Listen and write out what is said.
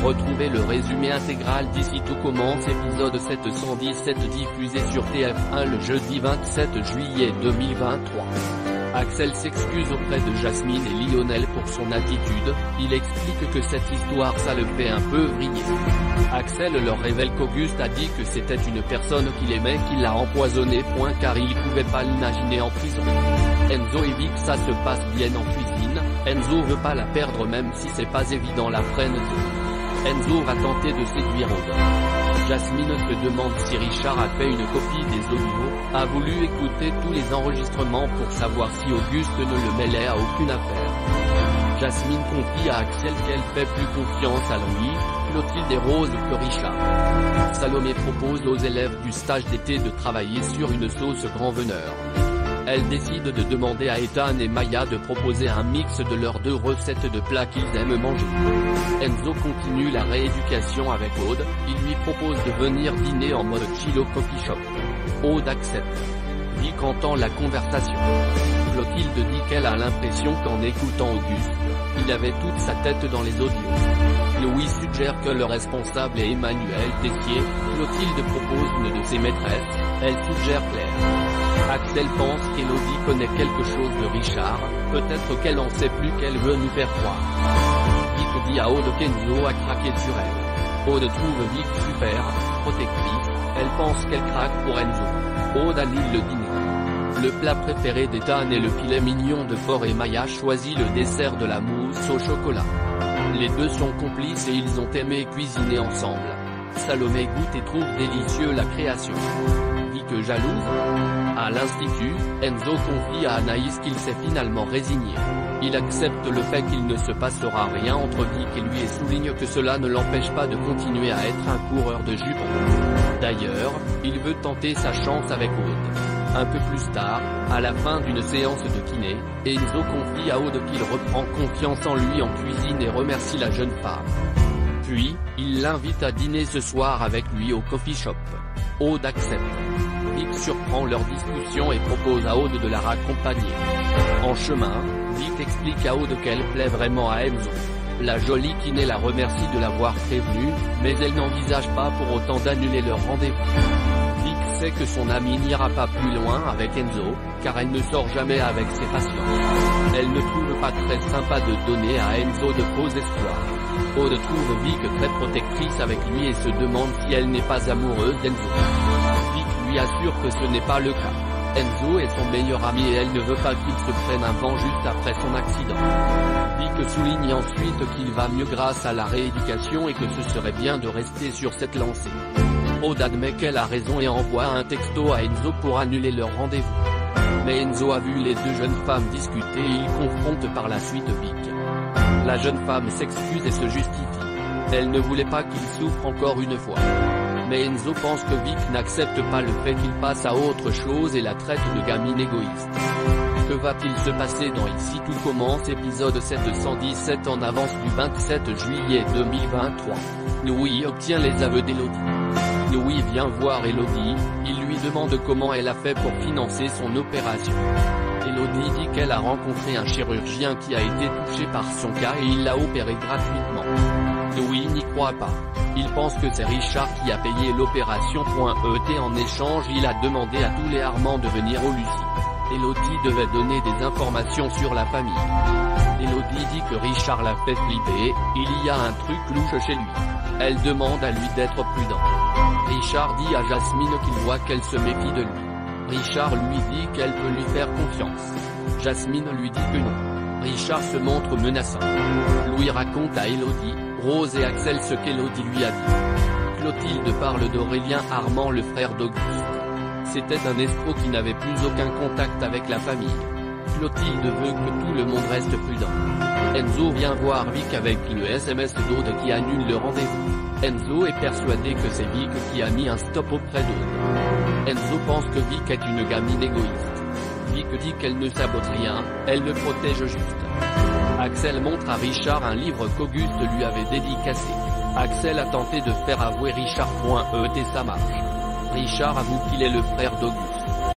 Retrouvez le résumé intégral d'ici tout commence épisode 717 diffusé sur TF1 le jeudi 27 juillet 2023. Axel s'excuse auprès de Jasmine et Lionel pour son attitude, il explique que cette histoire ça le fait un peu vriller. Axel leur révèle qu'Auguste a dit que c'était une personne qu'il aimait qui l'a empoisonné. Car il pouvait pas l'imaginer en prison. Enzo et Vic ça se passe bien en cuisine, Enzo veut pas la perdre même si c'est pas évident la freine. Enzo va tenter de séduire Aude. Jasmine se demande si Richard a fait une copie des audios, a voulu écouter tous les enregistrements pour savoir si Auguste ne le mêlait à aucune affaire. Jasmine confie à Axel qu'elle fait plus confiance à Louis, Clotilde et Rose que Richard. Salomé propose aux élèves du stage d'été de travailler sur une sauce grand veneur. Elle décide de demander à Ethan et Maya de proposer un mix de leurs deux recettes de plats qu'ils aiment manger. Enzo continue la rééducation avec Aude, il lui propose de venir dîner en mode chill au coffee shop. Aude accepte. Vic entend la conversation. Clotilde dit qu'elle a l'impression qu'en écoutant Auguste, il avait toute sa tête dans les audios. Louis suggère que le responsable est Emmanuel Tessier, Clotilde propose une de ses maîtresses, elle suggère Claire. Axel pense qu'Elodie connaît quelque chose de Richard, peut-être qu'elle en sait plus qu'elle veut nous faire croire. Vic dit à Aude qu'Enzo a craqué sur elle. Aude trouve Vic super, protectrice, elle pense qu'elle craque pour Enzo. Aude annule le dîner. Le plat préféré d'Ethan est le filet mignon de porc et Maya choisit le dessert de la mousse au chocolat. Les deux sont complices et ils ont aimé cuisiner ensemble. Salomé goûte et trouve délicieux la création. Vic jalouse. À l'institut, Enzo confie à Anaïs qu'il s'est finalement résigné. Il accepte le fait qu'il ne se passera rien entre Vic et lui et souligne que cela ne l'empêche pas de continuer à être un coureur de jupons. D'ailleurs, il veut tenter sa chance avec Aude. Un peu plus tard, à la fin d'une séance de kiné, Enzo confie à Aude qu'il reprend confiance en lui en cuisine et remercie la jeune femme. Puis, il l'invite à dîner ce soir avec lui au coffee shop. Aude accepte. Vic surprend leur discussion et propose à Aude de la raccompagner. En chemin, Vic explique à Aude qu'elle plaît vraiment à Enzo. La jolie kiné la remercie de l'avoir prévenue, mais elle n'envisage pas pour autant d'annuler leur rendez-vous. Vic sait que son amie n'ira pas plus loin avec Enzo, car elle ne sort jamais avec ses patients. Elle ne trouve pas très sympa de donner à Enzo de faux espoirs. Aude trouve Vic très protectrice avec lui et se demande si elle n'est pas amoureuse d'Enzo. Vic lui assure que ce n'est pas le cas. Enzo est son meilleur ami et elle ne veut pas qu'il se prenne un vent juste après son accident. Vic souligne ensuite qu'il va mieux grâce à la rééducation et que ce serait bien de rester sur cette lancée. Aude admet qu'elle a raison et envoie un texto à Enzo pour annuler leur rendez-vous. Mais Enzo a vu les deux jeunes femmes discuter et il confronte par la suite Vic. La jeune femme s'excuse et se justifie. Elle ne voulait pas qu'il souffre encore une fois. Mais Enzo pense que Vic n'accepte pas le fait qu'il passe à autre chose et la traite de gamine égoïste. Que va-t-il se passer dans Ici tout commence épisode 717 en avance du 27 juillet 2023. Louis obtient les aveux d'Elodie. Louis vient voir Elodie, il lui demande comment elle a fait pour financer son opération. Elodie dit qu'elle a rencontré un chirurgien qui a été touché par son cas et il l'a opéré gratuitement. Louis n'y croit pas. Il pense que c'est Richard qui a payé l'opération. En échange il a demandé à tous les Armands de venir au Lucie. Elodie devait donner des informations sur la famille. Elodie dit que Richard l'a fait flipper, il y a un truc louche chez lui. Elle demande à lui d'être prudent. Richard dit à Jasmine qu'il voit qu'elle se méfie de lui. Richard lui dit qu'elle peut lui faire confiance. Jasmine lui dit que non. Richard se montre menaçant. Louis raconte à Elodie, Rose et Axel ce qu'Elodie lui a dit. Clotilde parle d'Aurélien Armand le frère d'Auguste. C'était un escroc qui n'avait plus aucun contact avec la famille. Clotilde veut que tout le monde reste prudent. Enzo vient voir Vic avec le SMS d'Aude qui annule le rendez-vous. Enzo est persuadé que c'est Vic qui a mis un stop auprès d'Aude. Enzo pense que Vic est une gamine égoïste. Vic dit qu'elle ne sabote rien, elle le protège juste. Axel montre à Richard un livre qu'Auguste lui avait dédicacé. Axel a tenté de faire avouer Richard. Et ça marche. Richard avoue qu'il est le frère d'Auguste.